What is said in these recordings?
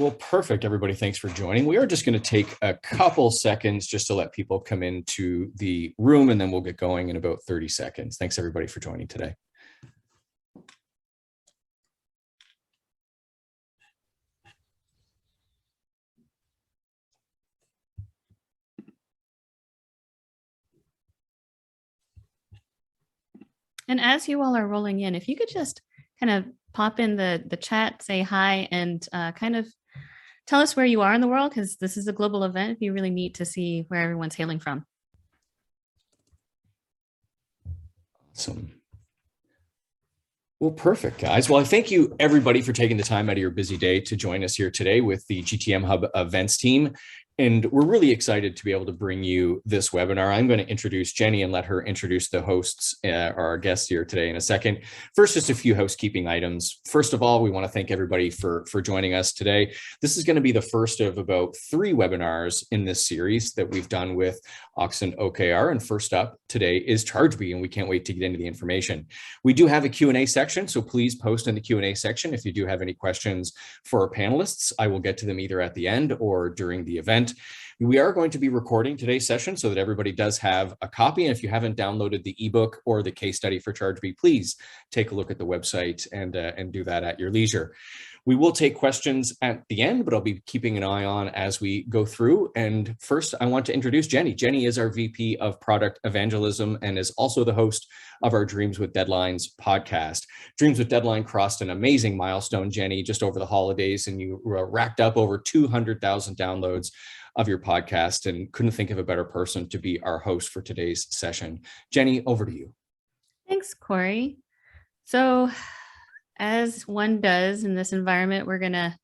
Well, perfect, everybody. Thanks for joining. We are just going to take a couple seconds just to let people come into the room, and then we'll get going in about 30 seconds. Thanks, everybody, for joining today. And as you all are rolling in, if you could just kind of pop in the chat, say hi, and kind of tell us where you are in the world, because this is a global event. It'd be really neat to see where everyone's hailing from. Awesome. Well, perfect, guys. Well, I thank you, everybody, for taking the time out of your busy day to join us here today with the Gtmhub events team. And we're really excited to be able to bring you this webinar. I'm going to introduce Jenny and let her introduce the hosts or our guests here today in a second. First, just a few housekeeping items. First of all, we want to thank everybody for joining us today. This is going to be the first of about 3 webinars in this series that we've done with AuxinOKR. And first up today is Chargebee, and we can't wait to get into the information. We do have a Q&A section, so please post in the Q&A section if you do have any questions for our panelists. I will get to them either at the end or during the event. We are going to be recording today's session so that everybody does have a copy. And if you haven't downloaded the ebook or the case study for Chargebee, please take a look at the website and do that at your leisure. We will take questions at the end, but I'll be keeping an eye on as we go through. And first, I want to introduce Jenny. Jenny is our VP of Product Evangelism and is also the host of our Dreams with Deadlines podcast. Dreams with Deadline crossed an amazing milestone, Jenny, just over the holidays, and you racked up over 200,000 downloads of your podcast, and couldn't think of a better person to be our host for today's session. Jenny, over to you. Thanks, Corey. So as one does in this environment, we're going to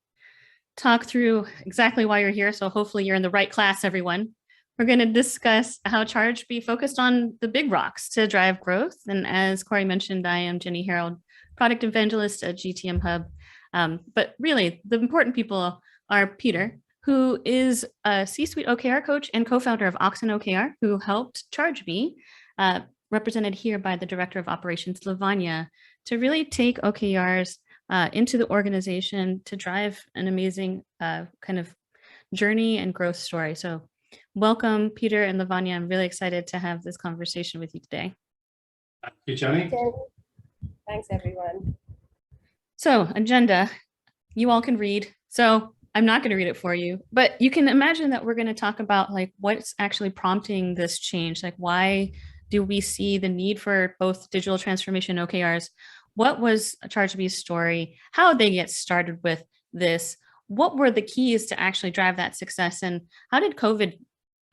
talk through exactly why you're here. So hopefully you're in the right class, everyone. We're going to discuss how Chargebee focused on the big rocks to drive growth. And as Corey mentioned, I am Jenny Herald, product evangelist at Gtmhub. But really, the important people are Peter, who is a C-suite OKR coach and co-founder of AuxinOKR, who helped Chargebee, represented here by the Director of Operations, Lavanya, to really take OKRs into the organization to drive an amazing kind of journey and growth story. So welcome, Peter and Lavanya. I'm really excited to have this conversation with you today. Thank you, Jenny. Thanks, everyone. So agenda, you all can read. So I'm not going to read it for you, but you can imagine that we're going to talk about like what's actually prompting this change. Like, why do we see the need for both digital transformation and OKRs? What was Chargebee's story? How did they get started with this? What were the keys to actually drive that success? And how did COVID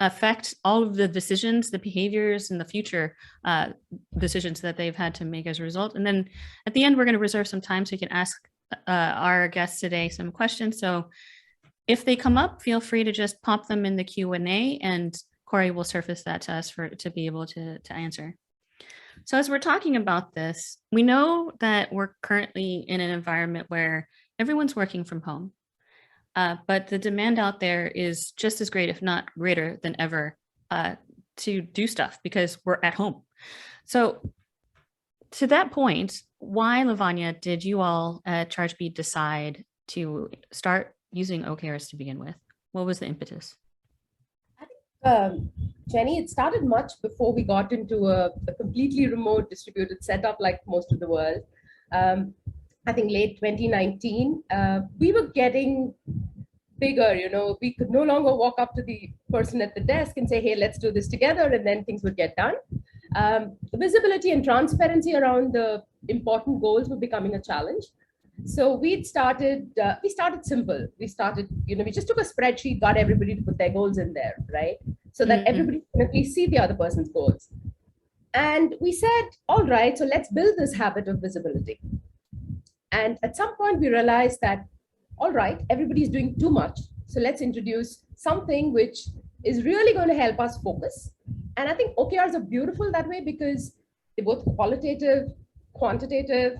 affect all of the decisions, the behaviors, and the future decisions that they've had to make as a result? And then at the end, we're going to reserve some time so you can ask our guests today some questions. So if they come up, feel free to just pop them in the Q&A, and Corey will surface that to us to be able to answer. So as we're talking about this, we know that we're currently in an environment where everyone's working from home, but the demand out there is just as great, if not greater than ever, to do stuff because we're at home. So to that point, why, Lavanya, did you all at Chargebee decide to start using OKRs to begin with? What was the impetus? I think, Jenny, it started much before we got into a completely remote distributed setup like most of the world. I think late 2019, we were getting bigger, we could no longer walk up to the person at the desk and say, hey, let's do this together, and then things would get done. Visibility and transparency around the important goals were becoming a challenge. So we started simple. We just took a spreadsheet, got everybody to put their goals in there, right? So that everybody can at least see the other person's goals. And we said, all right, so let's build this habit of visibility. And at some point we realized that, all right, everybody's doing too much. So let's introduce something which is really going to help us focus. And I think OKRs are beautiful that way because they're both qualitative, quantitative,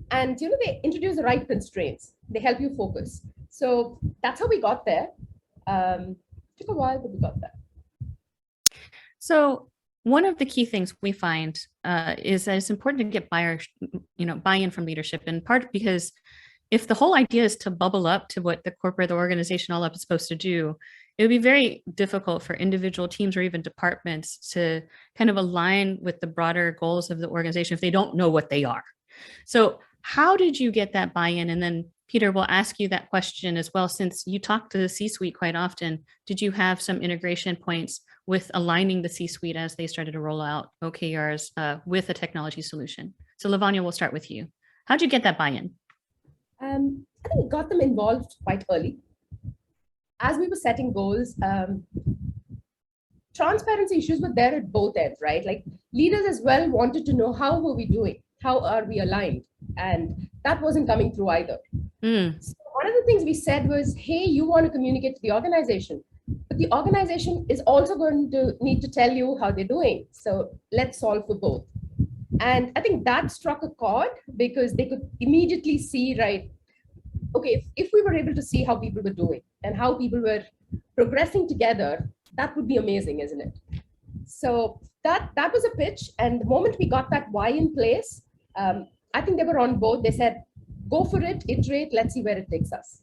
and they introduce the right constraints. They help you focus. So that's how we got there. Took a while, but we got there. So one of the key things we find is that it's important to get buy-in from leadership, in part because if the whole idea is to bubble up to what the corporate, the organization all up is supposed to do, it would be very difficult for individual teams or even departments to kind of align with the broader goals of the organization if they don't know what they are. So how did you get that buy-in? And then Peter, will ask you that question as well, since you talk to the C-suite quite often. Did you have some integration points with aligning the C-suite as they started to roll out OKRs with a technology solution? So Lavanya, we'll start with you. How'd you get that buy-in? I think we got them involved quite early. As we were setting goals, transparency issues were there at both ends, right? Like leaders as well wanted to know how were we doing? How are we aligned? And that wasn't coming through either. So one of the things we said was, hey, you want to communicate to the organization, but the organization is also going to need to tell you how they're doing. So let's solve for both. And I think that struck a chord because they could immediately see, right, okay, if we were able to see how people were doing and how people were progressing together, that would be amazing, isn't it? So that was a pitch. And the moment we got that why in place, I think they were on board. They said, go for it, iterate, let's see where it takes us.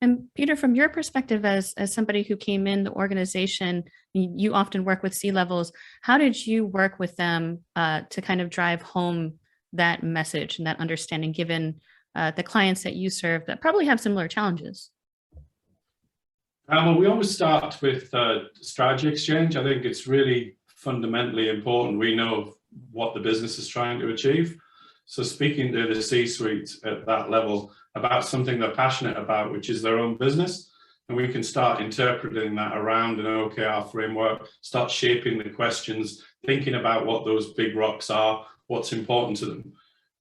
And Peter, from your perspective as somebody who came in the organization, you often work with C-levels. How did you work with them to kind of drive home that message and that understanding, given the clients that you serve that probably have similar challenges? Well, we always start with strategy exchange. I think it's really fundamentally important. We know what the business is trying to achieve. So speaking to the C-suite at that level about something they're passionate about, which is their own business, and we can start interpreting that around an OKR framework, start shaping the questions, thinking about what those big rocks are, what's important to them.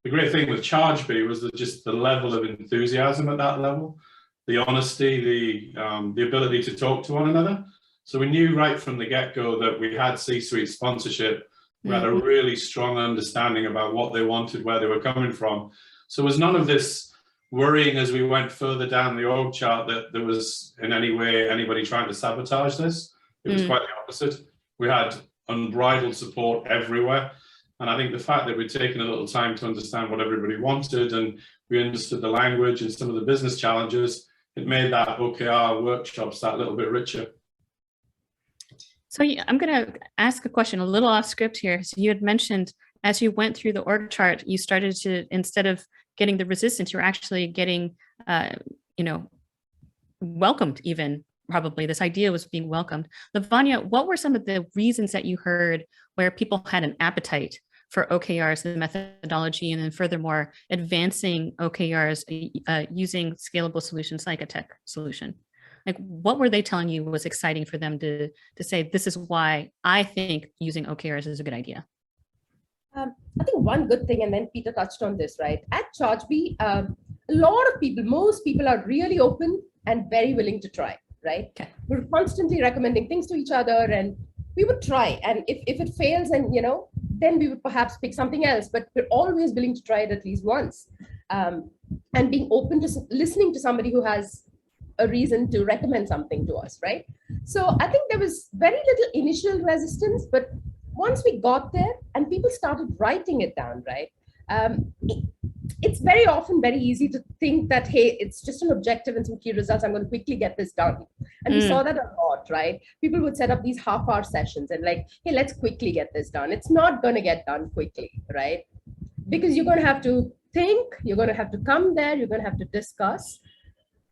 The great thing with Chargebee was that just the level of enthusiasm at that level, the honesty, the ability to talk to one another. So we knew right from the get-go that we had C-suite sponsorship. We had a really strong understanding about what they wanted, where they were coming from. So there was none of this worrying as we went further down the org chart that there was in any way anybody trying to sabotage this. It was quite the opposite. We had unbridled support everywhere. And I think the fact that we'd taken a little time to understand what everybody wanted and we understood the language and some of the business challenges, it made that OKR workshops that little bit richer. So I'm going to ask a question a little off script here. So you had mentioned as you went through the org chart, you started to, instead of getting the resistance, you're actually getting, welcomed even, probably. This idea was being welcomed. Lavanya, what were some of the reasons that you heard where people had an appetite for OKRs, the methodology, and then furthermore, advancing OKRs using scalable solutions like a tech solution? Like, what were they telling you was exciting for them to say, this is why I think using OKRs is a good idea? I think one good thing, and then Peter touched on this, right? At Chargebee, a lot of people, most people are really open and very willing to try, right? Okay. We're constantly recommending things to each other and we would try. And if it fails and, then we would perhaps pick something else, but we're always willing to try it at least once. And being open to listening to somebody who has a reason to recommend something to us, right? So I think there was very little initial resistance, but once we got there and people started writing it down, right? It's very often very easy to think that, hey, it's just an objective and some key results. I'm going to quickly get this done. And we saw that a lot, right? People would set up these half-hour sessions and like, hey, let's quickly get this done. It's not going to get done quickly, right? Because you're going to have to think, you're going to have to come there, you're going to have to discuss,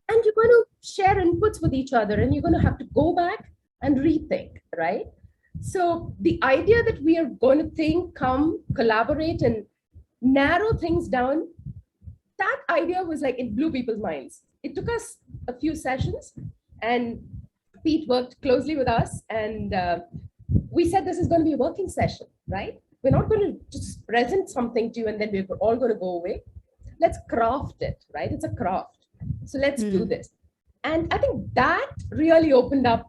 and you're going to share inputs with each other, and you're going to have to go back and rethink, right? So the idea that we are going to think, come, collaborate, and narrow things down, that idea was like, it blew people's minds. It took us a few sessions, and Pete worked closely with us, and we said this is going to be a working session, right? We're not going to just present something to you and then we're all going to go away. Let's craft it, right? It's a craft. So let's do this. And I think that really opened up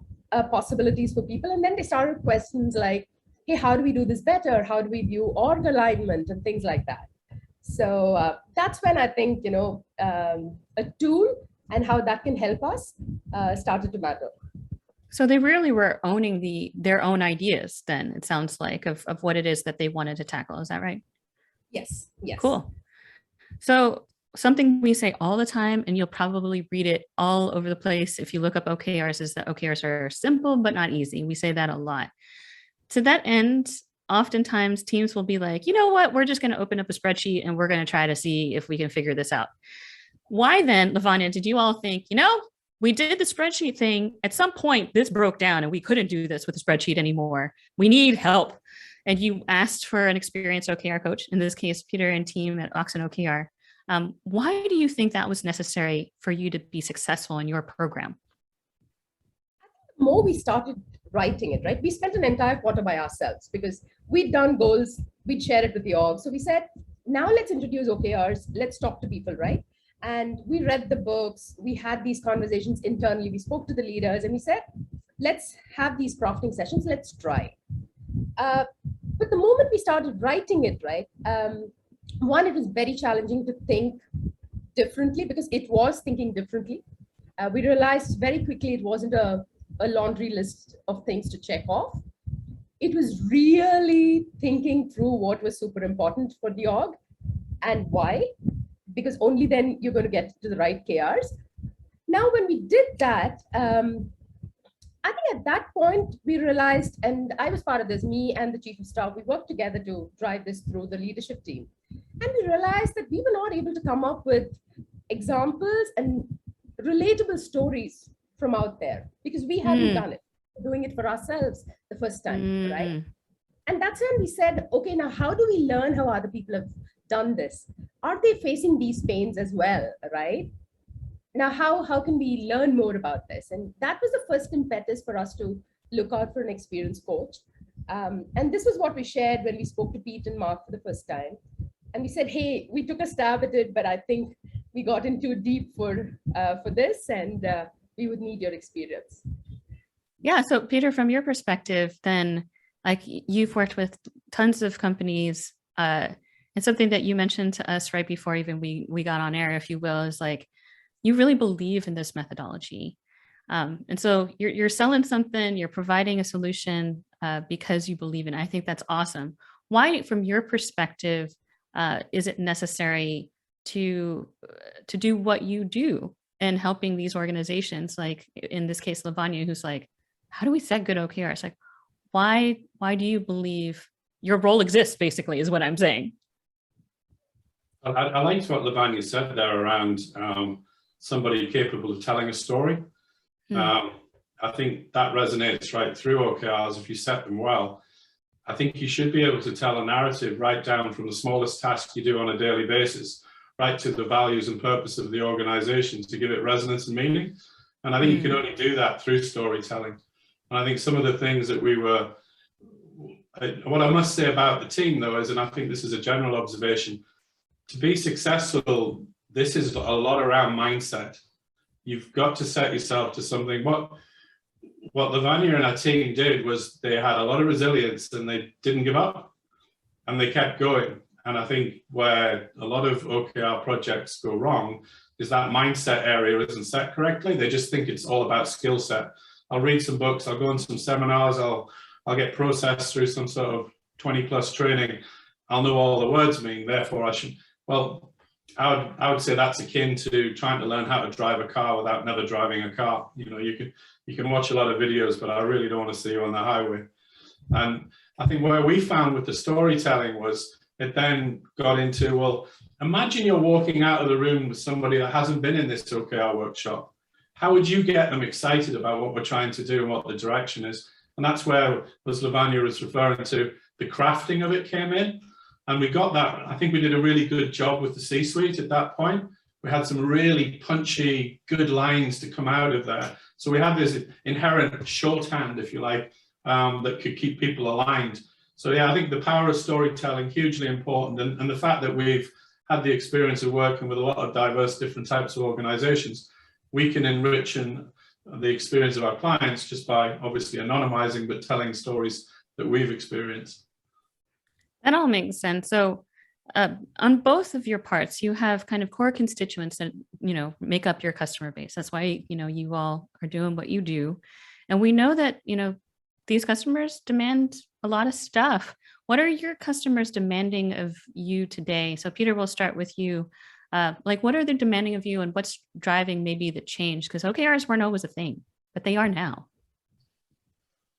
possibilities for people. And then they started questions like, hey, how do we do this better? How do we view org alignment and things like that? So that's when I think, a tool and how that can help us started to matter. So they really were owning their own ideas then, it sounds like, of what it is that they wanted to tackle. Is that right? Yes. Yes. Cool. So something we say all the time, and you'll probably read it all over the place if you look up OKRs, is that OKRs are simple but not easy. We say that a lot. To that end, oftentimes teams will be like, you know what, we're just going to open up a spreadsheet and we're going to try to see if we can figure this out. Why then, Lavanya, did you all think, we did the spreadsheet thing. At some point, this broke down and we couldn't do this with the spreadsheet anymore. We need help. And you asked for an experienced OKR coach, in this case, Peter and team at AuxinOKR. Why do you think that was necessary for you to be successful in your program? The more we started writing it, right? We spent an entire quarter by ourselves because we'd done goals, we'd share it with the org. So we said, now let's introduce OKRs, let's talk to people, right? And we read the books, we had these conversations internally, we spoke to the leaders and we said, let's have these crafting sessions, let's try. But the moment we started writing it, right, one, it was very challenging to think differently because it was thinking differently. We realized very quickly it wasn't a laundry list of things to check off. It was really thinking through what was super important for the org and why, because only then you're going to get to the right KRs. Now, when we did that, I think at that point we realized, and I was part of this, me and the chief of staff, we worked together to drive this through the leadership team. And we realized that we were not able to come up with examples and relatable stories from out there because we hadn't done it, doing it for ourselves the first time, right? And that's when we said, okay, now how do we learn how other people have done this? Are they facing these pains as well, right? Now, how can we learn more about this? And that was the first impetus for us to look out for an experienced coach. And this was what we shared when we spoke to Pete and Mark for the first time. And we said, hey, we took a stab at it, but I think we got in too deep for this, and we would need your experience. Yeah. So Peter, from your perspective, then, like, you've worked with tons of companies, and something that you mentioned to us right before even we got on air, if you will, is like, you really believe in this methodology. And so you're selling something, you're providing a solution because you believe in it. I think that's awesome. Why, from your perspective, is it necessary to do what you do in helping these organizations, like in this case, Lavanya, who's like, how do we set good OKRs? Like, why do you believe your role exists, basically, is what I'm saying. I liked what Lavanya said there around somebody capable of telling a story. I think that resonates right through OKRs if you set them well. I think you should be able to tell a narrative right down from the smallest task you do on a daily basis, right to the values and purpose of the organization to give it resonance and meaning. And I think you can only do that through storytelling. And I think some of the things that what I must say about the team though is, and I think this is a general observation, to be successful, this is a lot around mindset. You've got to set yourself to something. What Lavanya and our team did was they had a lot of resilience and they didn't give up and they kept going. And I think where a lot of OKR projects go wrong is that mindset area isn't set correctly. They just think it's all about skill set. I'll read some books, I'll go on some seminars, I'll get processed through some sort of 20+ training. I'll know all the words mean, therefore I should. Well, I would say that's akin to trying to learn how to drive a car without never driving a car. You know, you can watch a lot of videos, but I really don't want to see you on the highway. And I think where we found with the storytelling was it then got into, well, imagine you're walking out of the room with somebody that hasn't been in this OKR workshop. How would you get them excited about what we're trying to do and what the direction is? And that's where, as Lavanya was referring to, the crafting of it came in. And we got that. I think we did a really good job with the C-suite at that point. We had some really punchy, good lines to come out of there. So we had this inherent shorthand, if you like, that could keep people aligned. So yeah, I think the power of storytelling, hugely important. And the fact that we've had the experience of working with a lot of diverse different types of organizations, we can enrich the experience of our clients just by obviously anonymizing, but telling stories that we've experienced. That all makes sense. So on both of your parts, you have kind of core constituents that, make up your customer base. That's why, you all are doing what you do. And we know that, these customers demand a lot of stuff. What are your customers demanding of you today? So Peter, we'll start with you. Like, what are they demanding of you, and what's driving maybe the change? Because OKRs weren't always a thing, but they are now.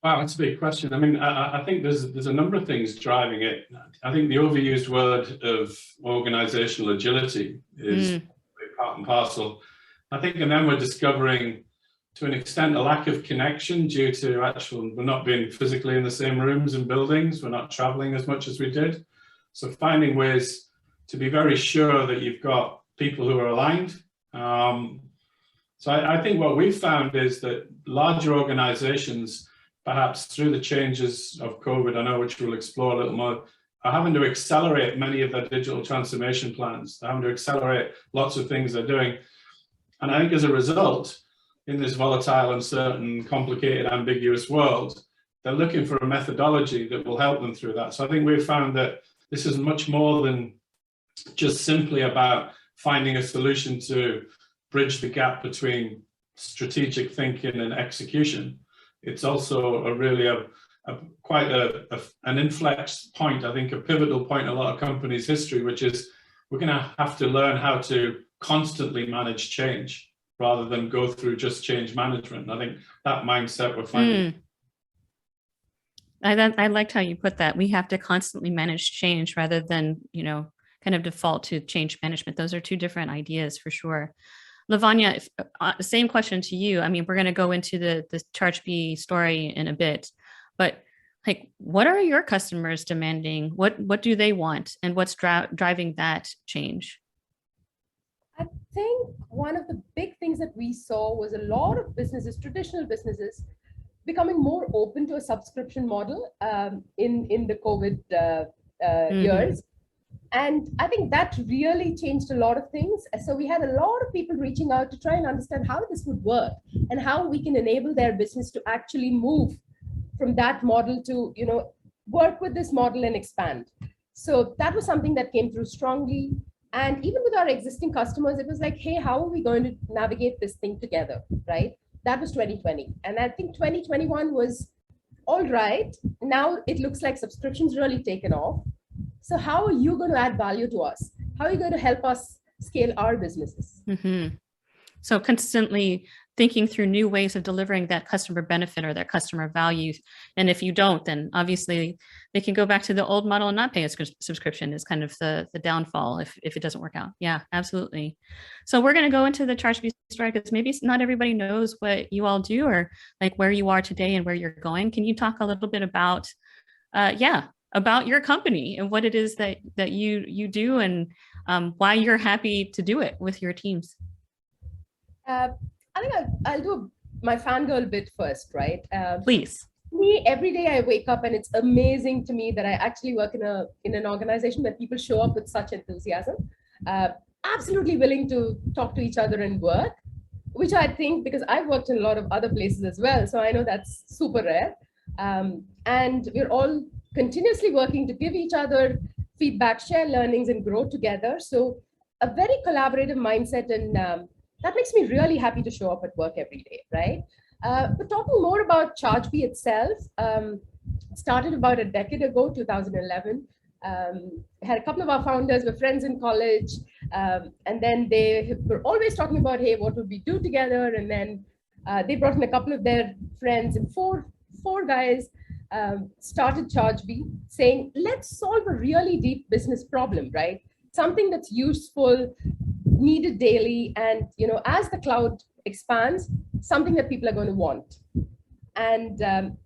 Wow, that's a big question. I mean, I think there's a number of things driving it. I think the overused word of organizational agility is part and parcel. I think, and then we're discovering, to an extent, a lack of connection due to we're not being physically in the same rooms and buildings. We're not traveling as much as we did. So finding ways to be very sure that you've got people who are aligned. So I think what we've found is that larger organizations, perhaps through the changes of COVID, I know, which we'll explore a little more, are having to accelerate many of their digital transformation plans. They're having to accelerate lots of things they're doing. And I think as a result, in this volatile, uncertain, complicated, ambiguous world, they're looking for a methodology that will help them through that. So I think we've found that this is much more than just simply about finding a solution to bridge the gap between strategic thinking and execution. It's also quite an inflex point, I think a pivotal point in a lot of companies' history, which is we're going to have to learn how to constantly manage change rather than go through just change management. And I think that mindset we're finding. I liked how you put that. We have to constantly manage change rather than, kind of default to change management. Those are two different ideas for sure. Lavanya, same question to you. I mean, we're going to go into the Chargebee story in a bit, but like, what are your customers demanding? What do they want, and what's driving that change? I think one of the big things that we saw was a lot of businesses, traditional businesses, becoming more open to a subscription model in the COVID years. And I think that really changed a lot of things. So we had a lot of people reaching out to try and understand how this would work and how we can enable their business to actually move from that model to, work with this model and expand. So that was something that came through strongly. And even with our existing customers, it was like, hey, how are we going to navigate this thing together, right? That was 2020. And I think 2021 was all right. Now it looks like subscriptions really taken off. So how are you going to add value to us? How are you going to help us scale our businesses? So constantly thinking through new ways of delivering that customer benefit or that customer value. And if you don't, then obviously they can go back to the old model and not pay a subscription is kind of the downfall if it doesn't work out. Yeah, absolutely. So we're going to go into the Chargebee story because maybe not everybody knows what you all do or like where you are today and where you're going. Can you talk a little bit about, about your company and what it is that you do and why you're happy to do it with your teams? I think I'll do my fangirl bit first, right? Please. Me, every day I wake up and it's amazing to me that I actually work in an organization where people show up with such enthusiasm, absolutely willing to talk to each other and work, which I think, because I've worked in a lot of other places as well, so I know that's super rare. And we're all continuously working to give each other feedback, share learnings, and grow together. So a very collaborative mindset, and that makes me really happy to show up at work every day, right? But talking more about Chargebee itself, started about a decade ago, 2011. Had a couple of our founders were friends in college, and then they were always talking about, hey, what would we do together? And then they brought in a couple of their friends, and four guys started Chargebee, saying, let's solve a really deep business problem, right? Something that's useful, needed daily, and as the cloud expands, something that people are going to want. And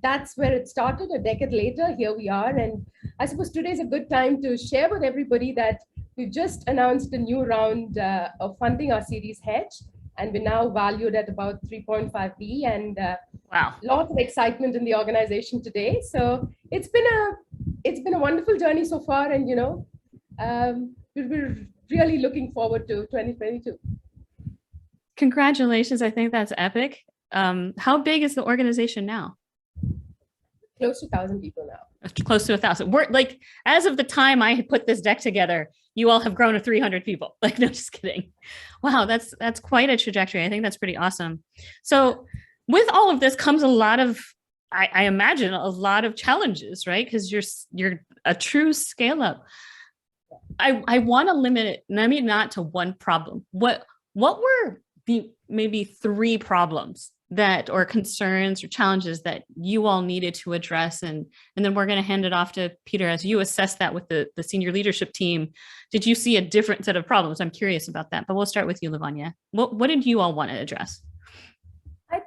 that's where it started. A decade later, here we are. And I suppose today is a good time to share with everybody that we've just announced a new round of funding, our Series H, and we're now valued at about 3.5 B, and wow, lots of excitement in the organization today. So it's been a wonderful journey so far, and we're really looking forward to 2022. Congratulations. I think that's epic. How big is the organization now? Close to 1,000 people now. Close to 1,000. We're like, as of the time I put this deck together, you all have grown to 300 people. Like, no, just kidding. Wow, that's quite a trajectory. I think that's pretty awesome. So with all of this comes a lot of, I imagine, a lot of challenges, right? Because you're a true scale up. I want to limit it, maybe not to one problem. What were the maybe 3 problems that, or concerns or challenges that you all needed to address? And then we're going to hand it off to Peter as you assess that with the senior leadership team. Did you see a different set of problems? I'm curious about that, but we'll start with you, Lavanya. What did you all want to address? I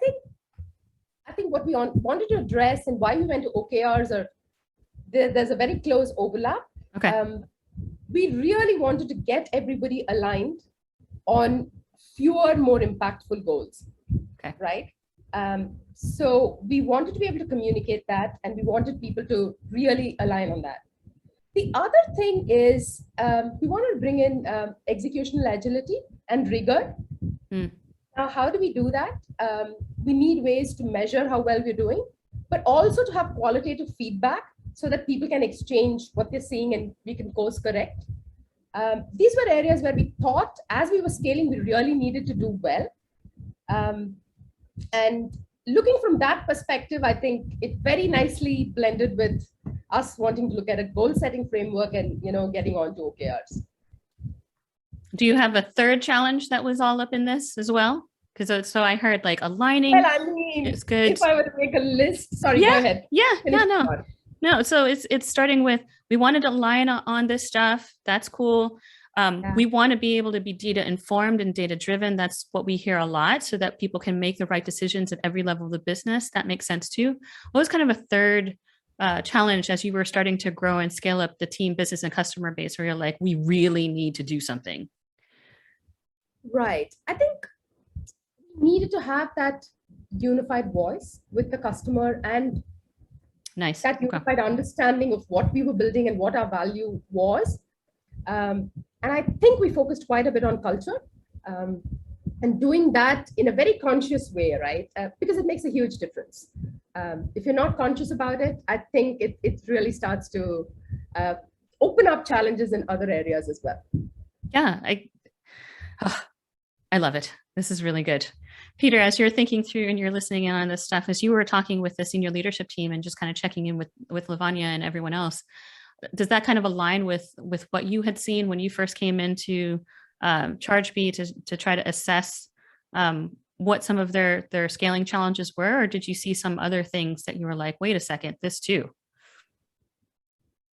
think what we wanted to address and why we went to OKRs there's a very close overlap. Okay. We really wanted to get everybody aligned on fewer, more impactful goals. Okay. Right. So we wanted to be able to communicate that, and we wanted people to really align on that. The other thing is we wanted to bring in executional agility and rigor. Now, how do we do that? We need ways to measure how well we're doing, but also to have qualitative feedback so that people can exchange what they're seeing and we can course correct. These were areas where we thought as we were scaling, we really needed to do well. And looking from that perspective, I think it very nicely blended with us wanting to look at a goal setting framework and, getting on to OKRs. Do you have a third challenge that was all up in this as well? Because so I heard like aligning. Well, I mean, it's good. If I were to make a list, sorry, yeah, go ahead. No. So it's starting with, we wanted to align on this stuff. That's cool. We want to be able to be data informed and data driven. That's what we hear a lot, so that people can make the right decisions at every level of the business. That makes sense too. What was kind of a third challenge as you were starting to grow and scale up the team, business, and customer base, where you're like, we really need to do something? Right. I think we needed to have that unified voice with the customer and that unified understanding of what we were building and what our value was. And I think we focused quite a bit on culture and doing that in a very conscious way, right? Because it makes a huge difference. If you're not conscious about it, I think it really starts to open up challenges in other areas as well. Yeah, I love it. This is really good. Peter, as you're thinking through and you're listening in on this stuff, as you were talking with the senior leadership team and just kind of checking in with Lavanya and everyone else, does that kind of align with what you had seen when you first came into Chargebee to try to assess what some of their scaling challenges were? Or did you see some other things that you were like, wait a second, this too?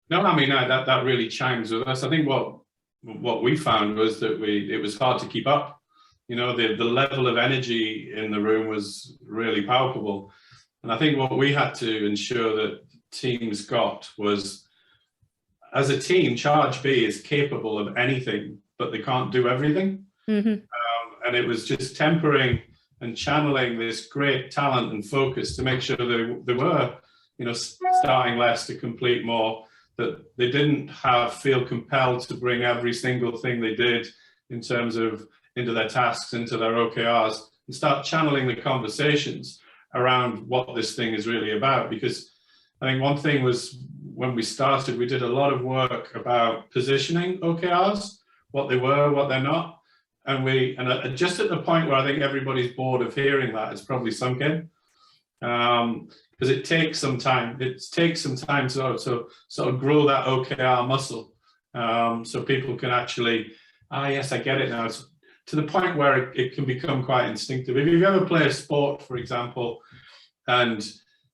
No, I mean, that really chimes with us. I think what we found was that it was hard to keep up. The level of energy in the room was really palpable. And I think what we had to ensure that teams got was, as a team, Chargebee is capable of anything, but they can't do everything. And it was just tempering and channeling this great talent and focus to make sure they were, starting less to complete more, that they didn't feel compelled to bring every single thing they did in terms of into their tasks, into their OKRs, and start channeling the conversations around what this thing is really about. Because I think one thing was, when we started, we did a lot of work about positioning OKRs, what they were, what they're not. And just at the point where I think everybody's bored of hearing that, it's probably sunk in. Because it takes some time. It takes some time to sort of grow that OKR muscle, so people can actually, yes, I get it now. It's to the point where it can become quite instinctive. If you ever play a sport, for example, and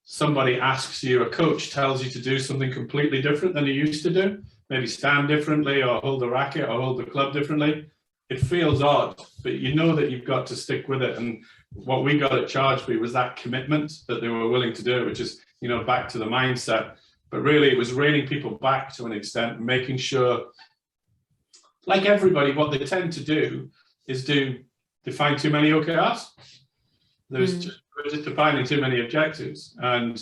somebody asks you, a coach tells you to do something completely different than you used to do, maybe stand differently or hold the racket or hold the club differently, it feels odd, but you know that you've got to stick with it. And what we got at Chargebee was that commitment that they were willing to do, which is, back to the mindset. But really, it was reining people back to an extent, making sure, like everybody, what they tend to do is define too many OKRs. There's just defining too many objectives. And,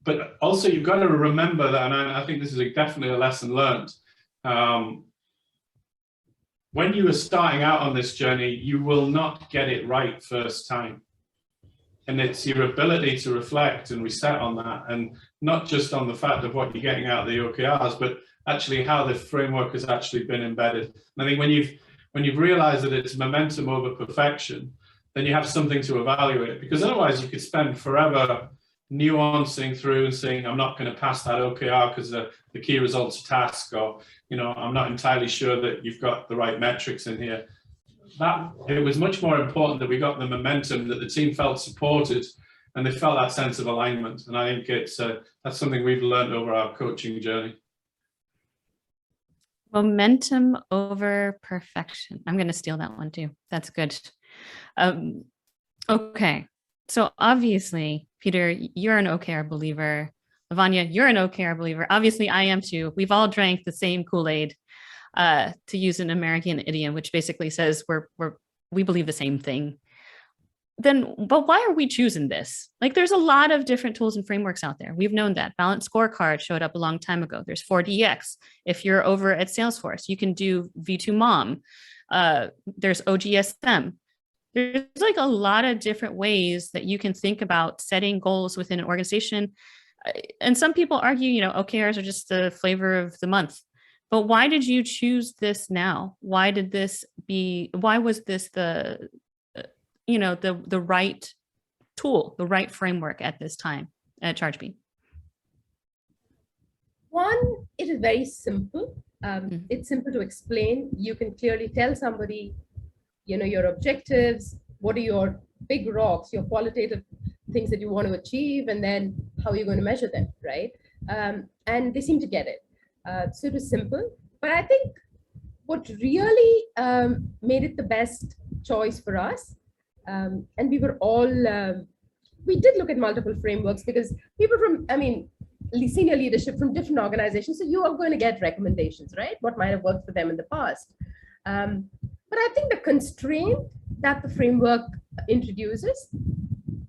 but also you've got to remember that, and I think this is definitely a lesson learned. When you are starting out on this journey, you will not get it right first time. And it's your ability to reflect and reset on that, and not just on the fact of what you're getting out of the OKRs, but actually how the framework has actually been embedded. And I think when you've realized that it's momentum over perfection, then you have something to evaluate, because otherwise you could spend forever nuancing through and saying, I'm not going to pass that OKR because the key results task, or, you know, I'm not entirely sure that you've got the right metrics in here. That it was much more important that we got the momentum, that the team felt supported and they felt that sense of alignment. And I think it's that's something we've learned over our coaching journey. Momentum over perfection. I'm going to steal that one too. That's good. Okay. So obviously, Peter, you're an OKR believer. Lavanya, you're an OKR believer. Obviously, I am too. We've all drank the same Kool-Aid, to use an American idiom, which basically says we believe the same thing. But why are we choosing this? Like, there's a lot of different tools and frameworks out there. We've known that. Balanced scorecard showed up a long time ago. There's 4DX. If you're over at Salesforce, you can do V2MOM. There's OGSM. There's like a lot of different ways that you can think about setting goals within an organization. And some people argue, you know, OKRs are just the flavor of the month. But why did you choose this now? Why was this the right tool, the right framework at this time at Chargebee? One, it is very simple. It's simple to explain. You can clearly tell somebody, you know, your objectives, what are your big rocks, your qualitative things that you want to achieve, and then how are you going to measure them, right? And they seem to get it. So it was simple. But I think what really made it the best choice for us, and we were all, we did look at multiple frameworks because people from, senior leadership from different organizations, so you are going to get recommendations, right? What might have worked for them in the past. But I think the constraint that the framework introduces,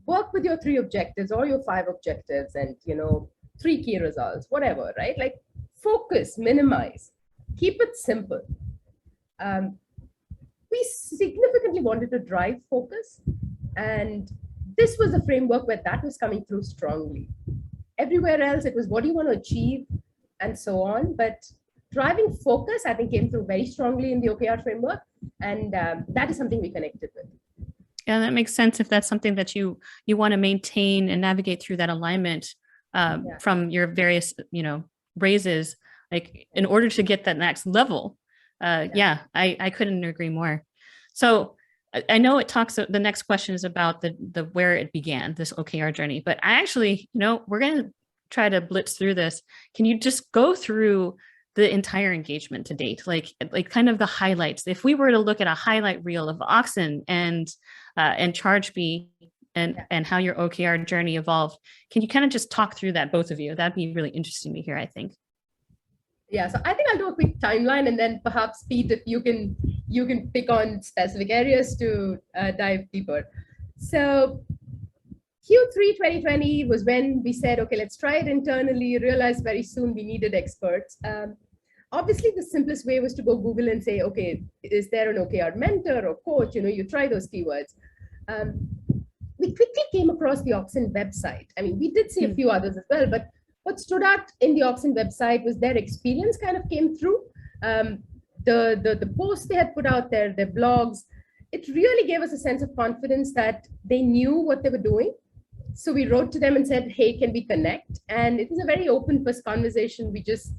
work with your 3 objectives or your 5 objectives and, you know, 3 key results, whatever, right? Like, focus, minimize, keep it simple. We significantly wanted to drive focus, and this was a framework where that was coming through strongly. Everywhere else, it was what do you want to achieve and so on. But driving focus, I think, came through very strongly in the OKR framework, and that is something we connected with. Yeah, that makes sense if that's something that you want to maintain and navigate through that alignment from your various, you know, raises, like in order to get that next level. I couldn't agree more. So I know it talks, the next question is about the where it began, this OKR journey, but I actually, you know, we're going to try to blitz through this. Can you just go through the entire engagement to date, like kind of the highlights? If we were to look at a highlight reel of Auxin and Chargebee and how your OKR journey evolved, can you kind of just talk through that, both of you? That'd be really interesting to hear, I think. Yeah, so I think I'll do a quick timeline, and then perhaps Pete, if you can pick on specific areas to dive deeper. So Q3 2020 was when we said, okay, let's try it internally, realized very soon we needed experts. Obviously, the simplest way was to go Google and say, okay, is there an OKR mentor or coach? You know, you try those keywords. We quickly came across the Auxin website. I mean, we did see a few others as well, but what stood out in the Auxin website was their experience kind of came through. The posts they had put out there, their blogs, it really gave us a sense of confidence that they knew what they were doing. So we wrote to them and said, hey, can we connect? And it was a very open first conversation. We just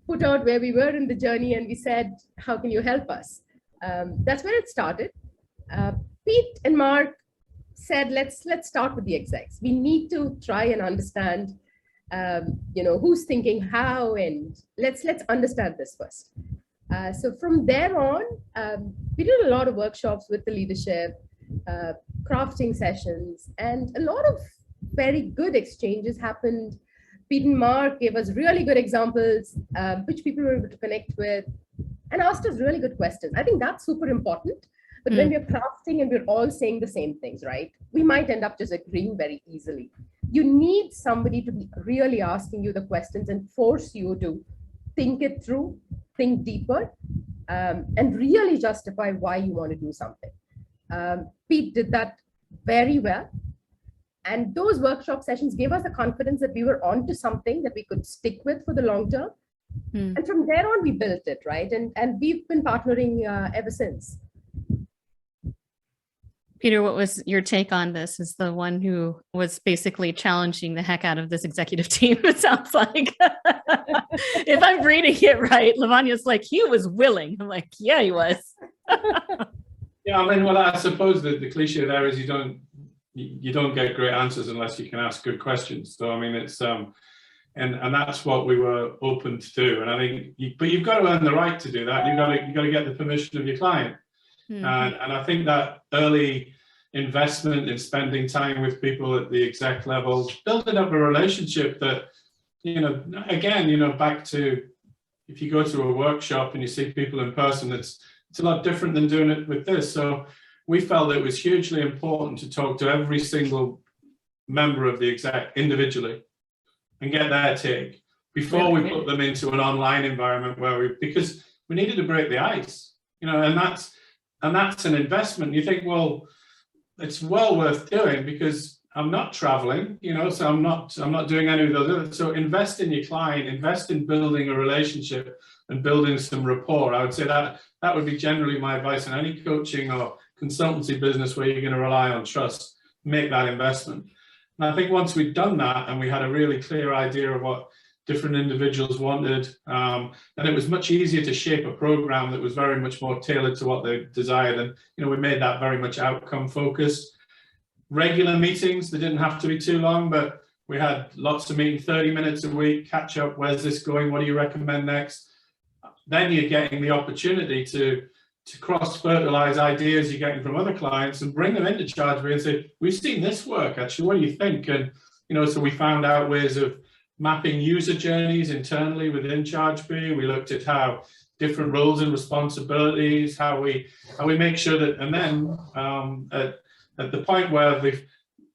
put out where we were in the journey and we said, how can you help us? That's where it started. Pete and Mark said, let's start with the execs. We need to try and understand who's thinking how, and let's understand this first. So from there on, we did a lot of workshops with the leadership, crafting sessions, and a lot of very good exchanges happened. Pete and Mark gave us really good examples, which people were able to connect with, and asked us really good questions. I think that's super important. But when we're crafting and we're all saying the same things, right, we might end up just agreeing very easily. You need somebody to be really asking you the questions and force you to think it through, think deeper, and really justify why you want to do something. Pete did that very well. And those workshop sessions gave us the confidence that we were onto something that we could stick with for the long term. And from there on, we built it, right? And we've been partnering ever since. Peter, what was your take on this as the one who was basically challenging the heck out of this executive team? It sounds like, if I'm reading it right, Lavanya's like, he was willing. I'm like, yeah, he was. Yeah, I mean, well, I suppose that the cliche there is you don't get great answers unless you can ask good questions. So I mean, it's and that's what we were open to do. And I think, but you've got to earn the right to do that. You've got to get the permission of your client. Mm-hmm. And I think that early investment in spending time with people at the exec level, building up a relationship that, again, back to, if you go to a workshop and you see people in person, it's a lot different than doing it with this. So we felt it was hugely important to talk to every single member of the exec individually and get their take before we put them into an online environment because we needed to break the ice, and that's an investment. You think, well, it's well worth doing because I'm not traveling, so I'm not doing any of those. So invest in your client, invest in building a relationship and building some rapport. I would say that would be generally my advice in any coaching or consultancy business where you're going to rely on trust. Make that investment. And I think once we'd done that and we had a really clear idea of what different individuals wanted, then it was much easier to shape a program that was very much more tailored to what they desired. And we made that very much outcome focused. Regular meetings, they didn't have to be too long, but we had lots of meetings, 30 minutes a week, catch up, where's this going, what do you recommend next? Then you're getting the opportunity to cross-fertilize ideas you're getting from other clients and bring them into Chargebee and say, we've seen this work, actually, what do you think? And, so we found out ways of mapping user journeys internally within Chargebee. We looked at how different roles and responsibilities, how we make sure that, and then at the point where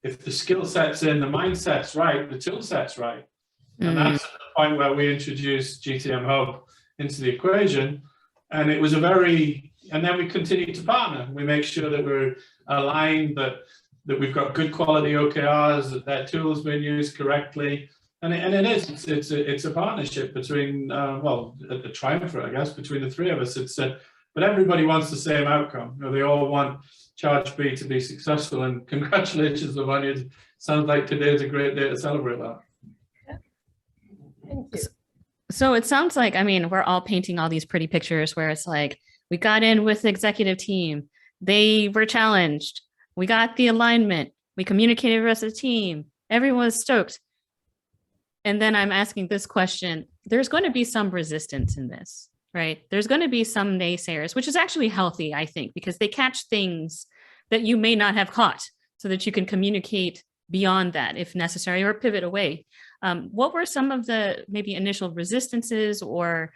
if the skill set's in, the mindset's right, the tool set's right. And that's the point where we introduced Gtmhub into the equation. And it was and then we continue to partner. We make sure that we're aligned, that we've got good quality OKRs, that their tools being used correctly. And it's a partnership between, a triumvirate, I guess, between the three of us. But everybody wants the same outcome. They all want Chargebee to be successful. And congratulations, Lavanya. Sounds like today is a great day to celebrate that. Thank you. So it sounds like, we're all painting all these pretty pictures where it's like, we got in with the executive team. They were challenged. We got the alignment. We communicated with the rest of the team. Everyone was stoked. And then I'm asking this question. There's going to be some resistance in this, right? There's going to be some naysayers, which is actually healthy, I think, because they catch things that you may not have caught so that you can communicate beyond that if necessary or pivot away. What were some of the maybe initial resistances or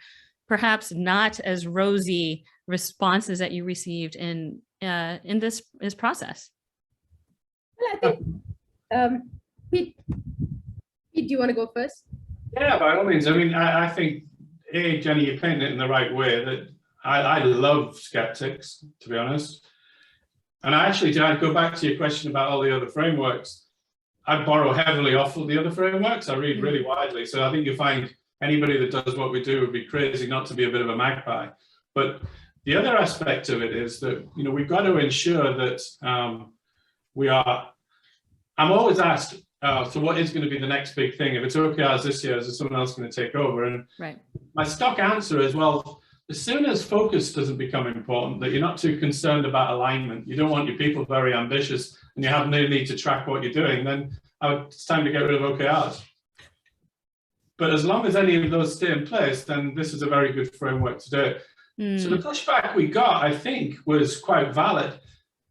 perhaps not as rosy responses that you received in this process? Well, I think, Pete, do you want to go first? Yeah, by all means. I think, Jenny, you're painting it in the right way. That I love skeptics, to be honest. And I'd go back to your question about all the other frameworks. I borrow heavily off of the other frameworks. I read really widely. So I think you find anybody that does what we do would be crazy not to be a bit of a magpie. But the other aspect of it is that, we've got to ensure that I'm always asked, so what is going to be the next big thing? If it's OKRs this year, is someone else going to take over? And my stock answer is, well, as soon as focus doesn't become important, that you're not too concerned about alignment, you don't want your people very ambitious, and you have no need to track what you're doing, then it's time to get rid of OKRs. But as long as any of those stay in place, then this is a very good framework to do it. So the pushback we got, I think, was quite valid.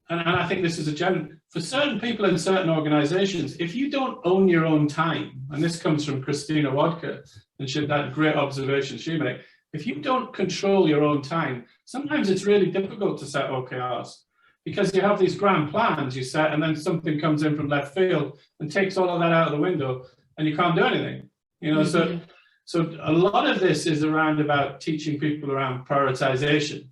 And I think this is for certain people in certain organizations, if you don't own your own time, and this comes from Christina Wadka, and that great observation she made, if you don't control your own time, sometimes it's really difficult to set OKRs because you have these grand plans you set and then something comes in from left field and takes all of that out of the window and you can't do anything. So a lot of this is about teaching people around prioritization.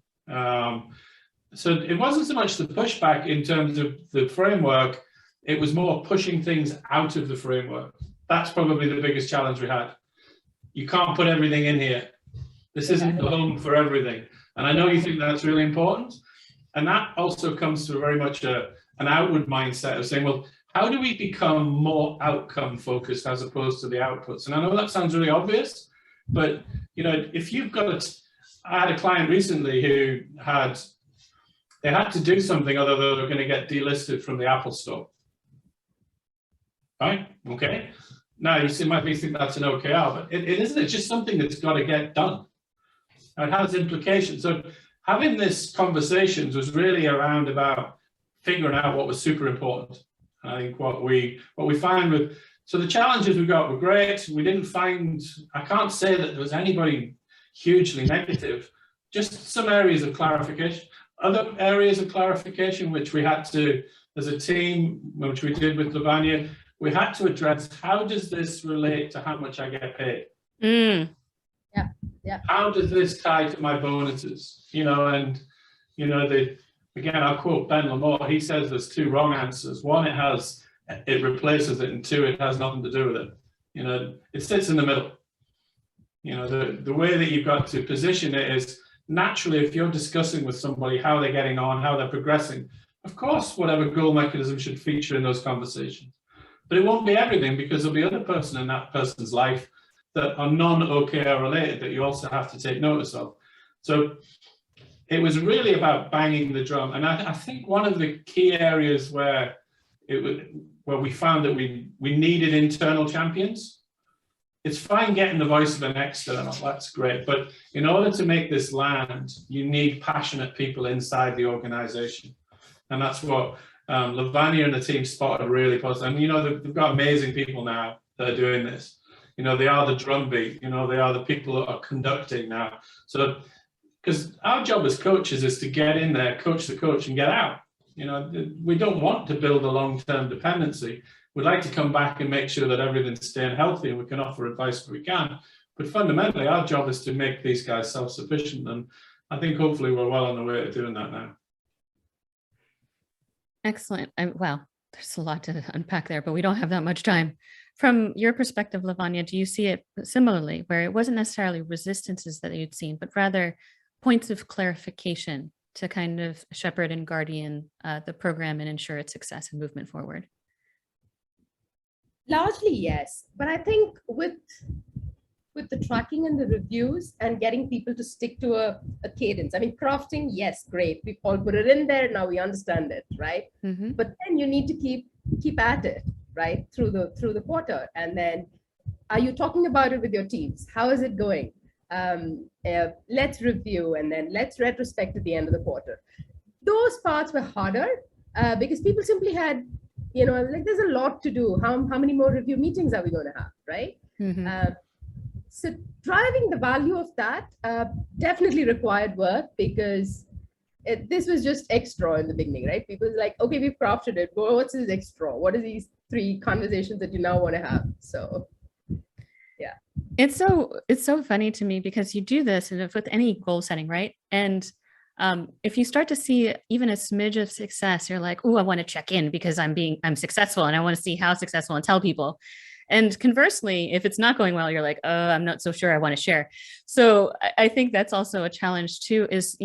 So it wasn't so much the pushback in terms of the framework, it was more pushing things out of the framework. That's probably the biggest challenge we had. You can't put everything in here. This isn't the home for everything. And I know you think that's really important. And that also comes to very much a an outward mindset of saying, well, how do we become more outcome focused as opposed to the outputs? And I know that sounds really obvious, but if you've got I had a client recently who they had to do something other than they were going to get delisted from the Apple Store. Right? Okay. Now you might think that's an OKR, but it isn't. It's just something that's got to get done. It has implications. So having this conversations was really around about figuring out what was super important. I think what we find so the challenges we got were great. We didn't find, I can't say that there was anybody hugely negative, just some areas of clarification. Other areas of clarification, which we had to, as a team, which we did with Lavanya, we had to address, how does this relate to how much I get paid? Yeah. How does this tie to my bonuses? Again, I'll quote Ben Lamore. He says there's two wrong answers. One, it replaces it, and two, it has nothing to do with it. It sits in the middle. The way that you've got to position it is, naturally, if you're discussing with somebody how they're getting on, how they're progressing, of course, whatever goal mechanism should feature in those conversations. But it won't be everything, because there'll be other person in that person's life that are non-OKR related that you also have to take notice of. So it was really about banging the drum. And I think one of the key areas where we found that we needed internal champions. It's fine getting the voice of an external, that's great. But in order to make this land, you need passionate people inside the organization. And that's what Lavanya and the team spotted really positive. And they've got amazing people now that are doing this. They are the drumbeat, they are the people that are conducting now. So, because our job as coaches is to get in there, coach the coach, and get out. We don't want to build a long-term dependency. We'd like to come back and make sure that everything's staying healthy and we can offer advice if we can. But fundamentally, our job is to make these guys self-sufficient. And I think hopefully we're well on the way to doing that now. Excellent. Well, there's a lot to unpack there, but we don't have that much time. From your perspective, Lavanya, do you see it similarly, where it wasn't necessarily resistances that you'd seen, but rather points of clarification to kind of shepherd and guardian the program and ensure its success and movement forward? Largely, yes. But I think with the tracking and the reviews and getting people to stick to a cadence. I mean, crafting, yes, great. We all put it in there. Now we understand it, right? Mm-hmm. But then you need to keep at it, right? Through the quarter. And then are you talking about it with your teams? How is it going? Let's review, and then let's retrospect at the end of the quarter. Those parts were harder because people simply had, there's a lot to do. How many more review meetings are we going to have, right? Mm-hmm. So driving the value of that definitely required work, because this was just extra in the beginning, right? People were like, okay, we've crafted it. Well, what's this extra? What are these 3 conversations that you now want to have? So yeah. It's so funny to me, because you do this and with any goal setting, right? And if you start to see even a smidge of success, you're like, oh, I want to check in because I'm successful and I want to see how successful and tell people. And conversely, if it's not going well, you're like, oh, I'm not so sure I want to share. So I think that's also a challenge too, is,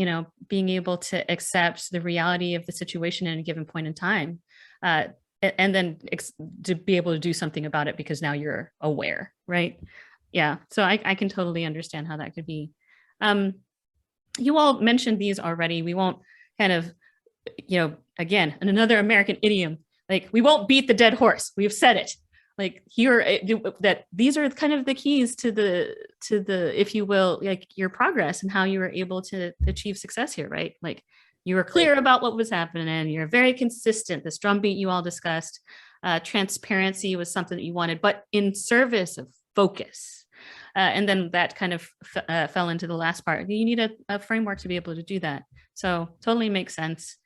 being able to accept the reality of the situation at a given point in time. And then to be able to do something about it because now you're aware, right? Yeah. So I can totally understand how that could be. You all mentioned these already. We won't kind of, again, another American idiom, like we won't beat the dead horse. We've said it. Like that these are kind of the keys to the, if you will, like your progress and how you were able to achieve success here, right? Like you were clear about what was happening. You're very consistent. This drumbeat you all discussed, transparency was something that you wanted, but in service of focus. And then that kind of fell into the last part. You need a framework to be able to do that. So totally makes sense.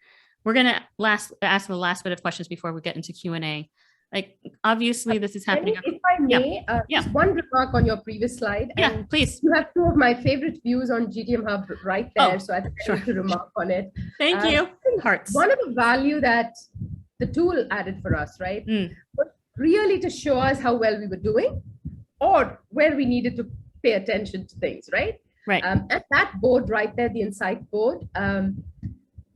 We're going to ask the last bit of questions before we get into Q&A. Like, obviously this is happening. If I may, just one remark on your previous slide. Yeah, and please. You have 2 of my favorite views on Gtmhub right there. So I think I need to remark on it. Thank you. Hearts. One of the value that the tool added for us, right, was really to show us how well we were doing or where we needed to pay attention to things, right? Right. And that board right there, the insight board,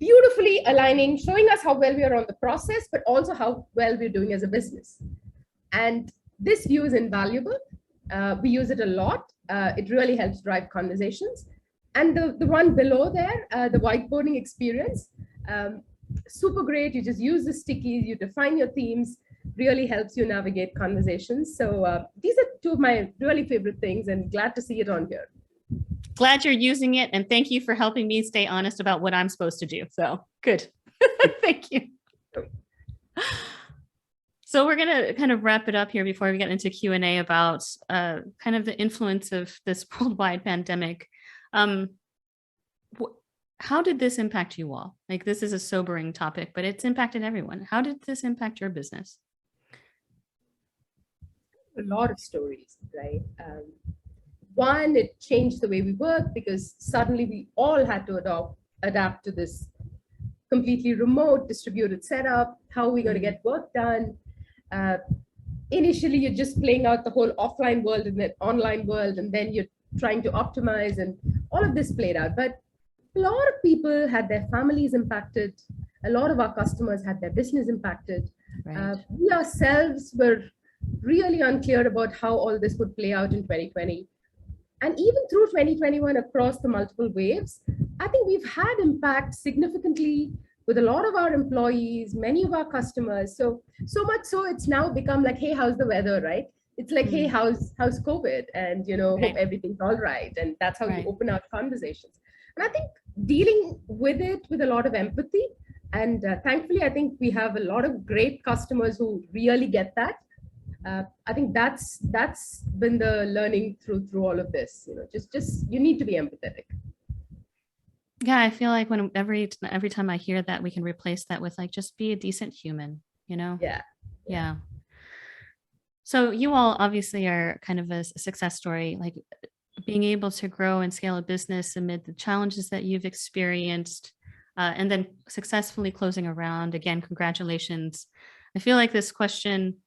beautifully aligning, showing us how well we are on the process, but also how well we're doing as a business. And this view is invaluable. We use it a lot. It really helps drive conversations. And the one below there, the whiteboarding experience, super great. You just use the stickies, you define your themes, really helps you navigate conversations. So these are two of my really favorite things, and glad to see it on here. Glad you're using it. And thank you for helping me stay honest about what I'm supposed to do. So good. Thank you. So we're going to kind of wrap it up here before we get into Q&A about kind of the influence of this worldwide pandemic. How did this impact you all? Like, this is a sobering topic, but it's impacted everyone. How did this impact your business? A lot of stories, right? One, it changed the way we work because suddenly we all had to adapt to this completely remote, distributed setup. How are we going to get work done? Initially, you're just playing out the whole offline world and then online world, and then you're trying to optimize, and all of this played out. But a lot of people had their families impacted. A lot of our customers had their business impacted. Right. We ourselves were really unclear about how all this would play out in 2020. And even through 2021, across the multiple waves, I think we've had impact significantly with a lot of our employees, many of our customers. So much so it's now become like, hey, how's the weather, right? It's like, hey, how's COVID? And, hope everything's all right. And that's how you open up conversations. And I think dealing with it with a lot of empathy. And thankfully, I think we have a lot of great customers who really get that. I think that's been the learning through all of this. Just you need to be empathetic. Yeah, I feel like when every time I hear that, we can replace that with like, just be a decent human, Yeah. So you all obviously are kind of a success story, like being able to grow and scale a business amid the challenges that you've experienced, and then successfully closing a round. Again, congratulations. I feel like this question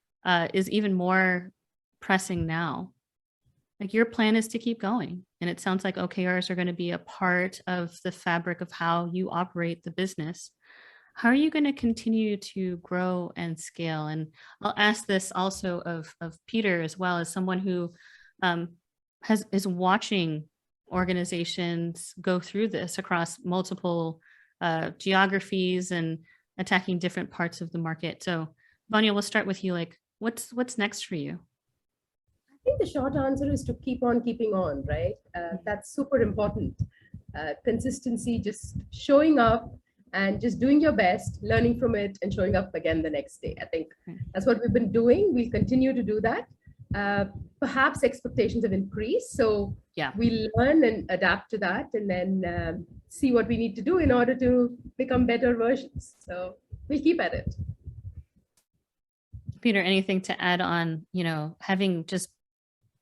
is even more pressing now. Like, your plan is to keep going. And it sounds like OKRs are going to be a part of the fabric of how you operate the business. How are you going to continue to grow and scale? And I'll ask this also of Peter, as well, as someone who is watching organizations go through this across multiple geographies and attacking different parts of the market. So Lavanya, we'll start with you. Like, what's next for you? I think the short answer is to keep on keeping on, right? That's super important. Consistency, just showing up and just doing your best, learning from it, and showing up again the next day. I think that's what we've been doing. We'll continue to do that. Perhaps expectations have increased, so we learn and adapt to that, and then see what we need to do in order to become better versions. So we'll keep at it. Peter, anything to add on, having just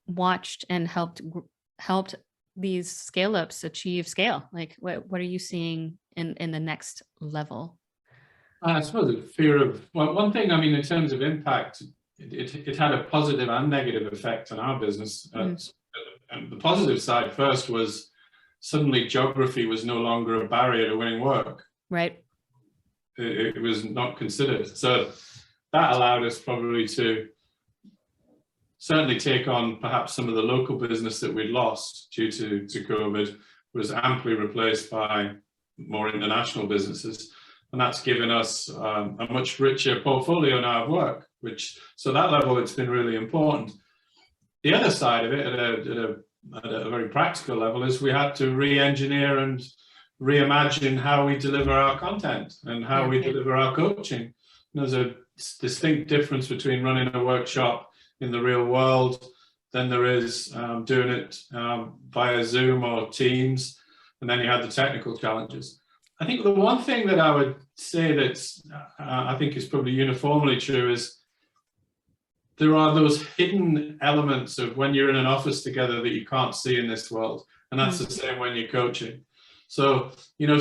watched and helped these scale-ups achieve scale? Like, what are you seeing in the next level? I suppose the fear of, well, one thing, in terms of impact, it had a positive and negative effect on our business. And the positive side first was suddenly geography was no longer a barrier to winning work. Right. It was not considered. So that allowed us probably to certainly take on perhaps some of the local business that we'd lost due to COVID, was amply replaced by more international businesses. And that's given us a much richer portfolio now of work, so that level, it's been really important. The other side of it at a very practical level is we had to re-engineer and reimagine how we deliver our content and how we deliver our coaching. There's a distinct difference between running a workshop in the real world than there is doing it via Zoom or Teams, and then you had the technical challenges. I think the one thing that I would say that's I think is probably uniformly true is there are those hidden elements of when you're in an office together that you can't see in this world, and that's the same when you're coaching. So,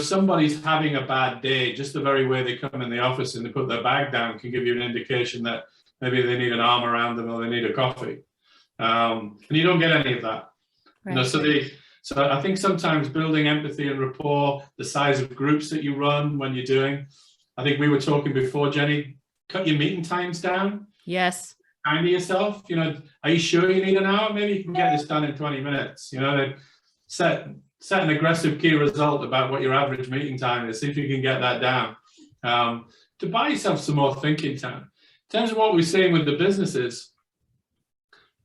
somebody's having a bad day, just the very way they come in the office and they put their bag down can give you an indication that maybe they need an arm around them or they need a coffee. And you don't get any of that. Right. So So I think sometimes building empathy and rapport, the size of groups that you run when you're doing, I think we were talking before, Jenny, cut your meeting times down. Yes. Kind to yourself, you know, are you sure you need an hour? Maybe you can get this done in 20 minutes, you know, set an aggressive key result about what your average meeting time is, see if you can get that down, to buy yourself some more thinking time. In terms of what we're seeing with the businesses,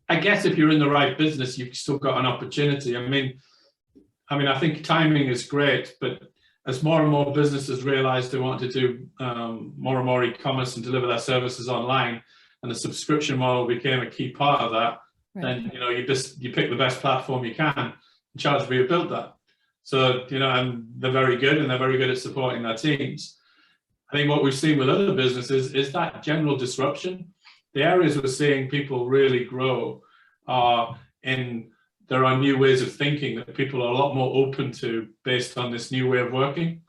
I guess if you're in the right business, you've still got an opportunity. I mean, I think timing is great, but as more and more businesses realize they want to do more and more e-commerce and deliver their services online, and the subscription model became a key part of that, then, you know, you pick the best platform you can. And Chargebee have built that. So, you know, and they're very good, and they're very good at supporting their teams. I think what we've seen with other businesses is that general disruption. The areas we're seeing people really grow are there are new ways of thinking that people are a lot more open to based on this new way of working.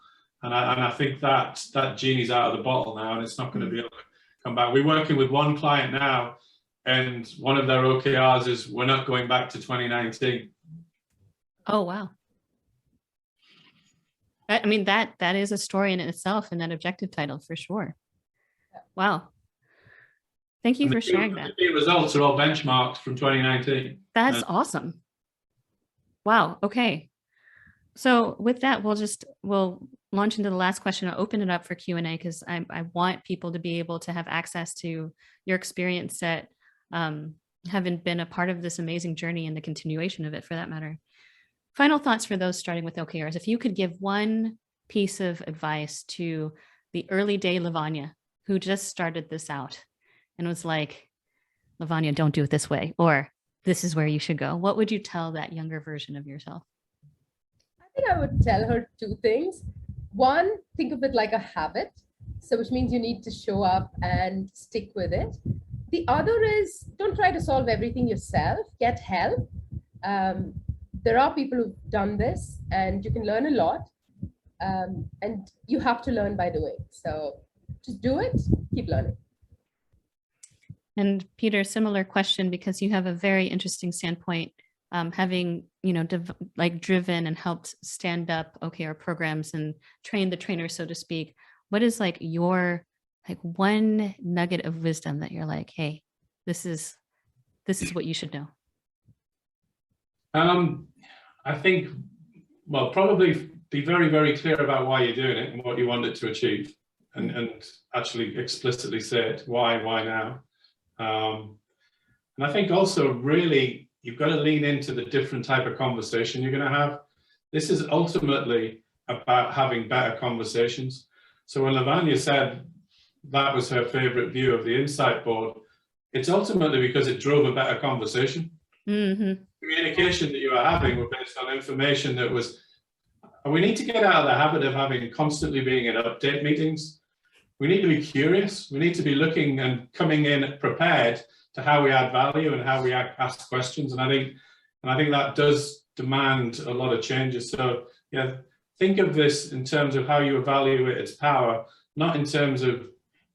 And I think that genie's out of the bottle now, and it's not going to be able to come back. We're working with one client now, and one of their OKRs is we're not going back to 2019. Oh, wow. I mean, that is a story in itself, in that objective title, for sure. Wow. Thank you for sharing that. The results are all benchmarked from 2019. That's awesome. Wow. Okay. So with that, we'll launch into the last question. I'll open it up for Q&A because I want people to be able to have access to your experience set, having been a part of this amazing journey and the continuation of it, for that matter. Final thoughts for those starting with OKRs. If you could give one piece of advice to the early day Lavanya, who just started this out and was like, Lavanya, don't do it this way, or this is where you should go, what would you tell that younger version of yourself? I think I would tell her two things. One, think of it like a habit. So which means you need to show up and stick with it. The other is, don't try to solve everything yourself, get help. There are people who've done this, and you can learn a lot, and you have to learn by doing. So just do it, keep learning. And Peter, similar question, because you have a very interesting standpoint, having, you know, driven and helped stand up OKR programs and train the trainers, so to speak. What is like your one nugget of wisdom that you're like, hey, this is what you should know? I think, well, probably be very, very clear about why you're doing it and what you want it to achieve, and actually explicitly say it. Why now? And I think also really you've got to lean into the different type of conversation you're going to have. This is ultimately about having better conversations. So when Lavanya said that was her favorite view of the insight board, it's ultimately because it drove a better conversation. Mm-hmm. Communication that you were having were based on information that was, we need to get out of the habit of having constantly being in update meetings. We need to be curious. We need to be looking and coming in prepared to how we add value and how we ask questions. And I think that does demand a lot of changes. So yeah, think of this in terms of how you evaluate its power, not in terms of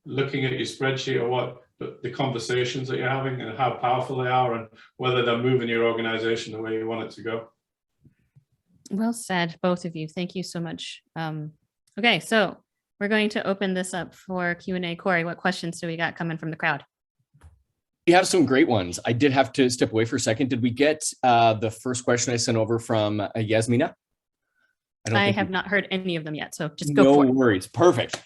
looking at your spreadsheet or what, but the conversations that you're having and how powerful they are and whether they're moving your organization the way you want it to go. Well said, both of you. Thank you so much. Okay, so we're going to open this up for Q&A. Corey, what questions do we got coming from the crowd? We have some great ones. I did have to step away for a second. Did we get the first question I sent over from Yasmina? I have not heard any of them yet, so just go for it. No worries. Perfect.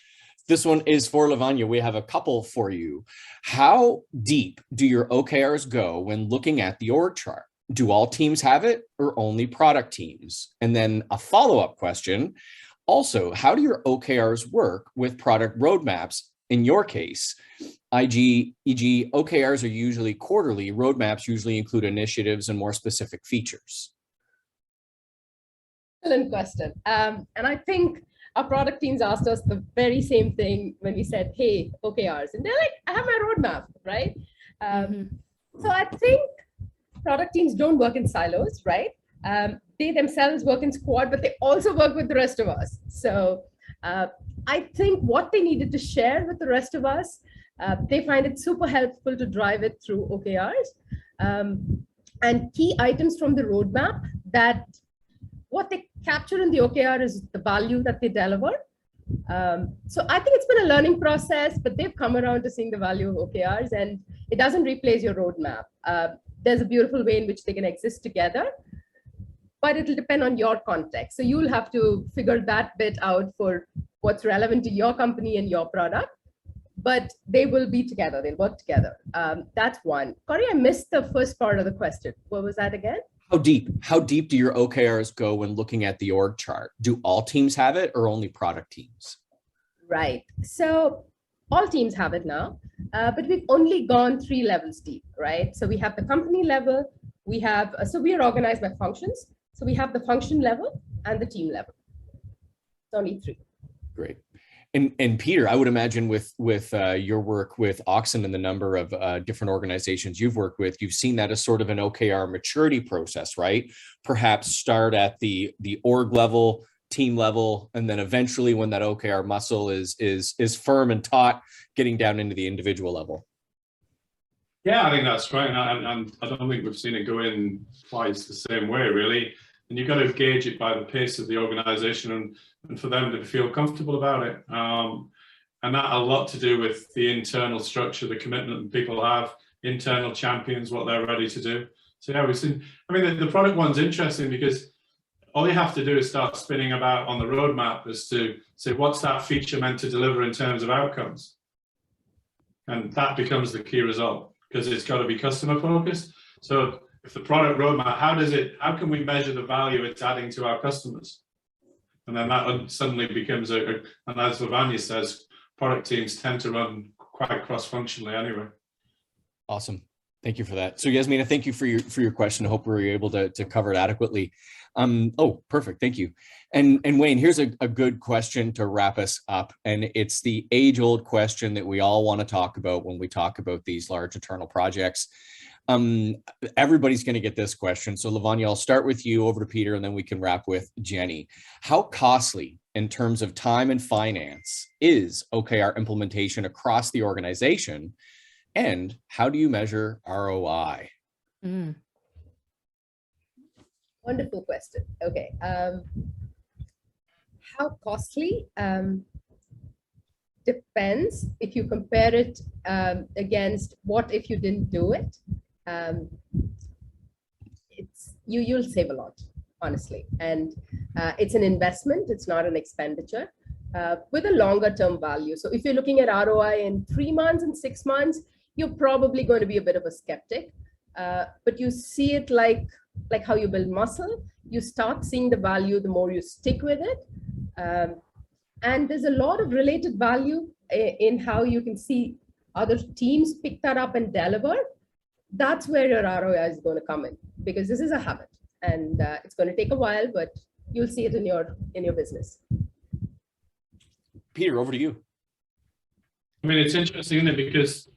This one is for Lavanya. We have a couple for you. How deep do your OKRs go when looking at the org chart? Do all teams have it or only product teams? And then a follow-up question. Also, how do your OKRs work with product roadmaps in your case? e.g., OKRs are usually quarterly, roadmaps usually include initiatives and more specific features. Excellent question. And I think our product teams asked us the very same thing when we said, hey, OKRs. And they're like, I have my roadmap, right? So I think product teams don't work in silos, right? They themselves work in squad, but they also work with the rest of us. So I think what they needed to share with the rest of us, they find it super helpful to drive it through OKRs. And key items from the roadmap that what they capture in the OKR is the value that they deliver. So I think it's been a learning process, but they've come around to seeing the value of OKRs, and it doesn't replace your roadmap. There's a beautiful way in which they can exist together, but it'll depend on your context. So you'll have to figure that bit out for what's relevant to your company and your product, but they will be together, they'll work together. That's one. Corey, I missed the first part of the question. What was that again? How deep do your OKRs go when looking at the org chart? Do all teams have it or only product teams? Right. So all teams have it now, but we've only gone 3 levels deep, right? So we have the company level, we have, so we are organized by functions. So we have the function level and the team level. It's only 3. Great. And Peter, I would imagine with your work with Auxin and the number of different organizations you've worked with, you've seen that as sort of an OKR maturity process, right? Perhaps start at the org level, team level, and then eventually when that OKR muscle is firm and taut, getting down into the individual level. Yeah, I think that's right. And I don't think we've seen it go in quite the same way, really. And you've got to gauge it by the pace of the organization and for them to feel comfortable about it. And that a lot to do with the internal structure, the commitment people have, internal champions, what they're ready to do. So yeah, we've seen, I mean, the product one's interesting because all you have to do is start spinning about on the roadmap as to say, what's that feature meant to deliver in terms of outcomes? And that becomes the key result because it's got to be customer focused. So if the product roadmap, how can we measure the value it's adding to our customers? And then that suddenly becomes and as Lavanya says, product teams tend to run quite cross-functionally anyway. Awesome. Thank you for that. So Yasmina, thank you for your question. I hope we were able to cover it adequately. Oh, perfect. Thank you. And Wayne, here's a good question to wrap us up. And it's the age-old question that we all want to talk about when we talk about these large internal projects. Everybody's going to get this question. So Lavanya, I'll start with you, over to Peter, and then we can wrap with Jenny. How costly in terms of time and finance is OKR implementation across the organization? And how do you measure ROI? Wonderful question. Okay. How costly? Depends if you compare it against what if you didn't do it. You'll save a lot, honestly, and it's an investment. It's not an expenditure with a longer term value. So if you're looking at ROI in 3 months and 6 months, you're probably going to be a bit of a skeptic. But you see it like how you build muscle. You start seeing the value the more you stick with it. And there's a lot of related value in how you can see other teams pick that up and deliver. That's where your ROI is going to come in, because this is a habit and it's going to take a while, but you'll see it in your business. Peter, over to you. I mean, it's interesting, isn't it? Because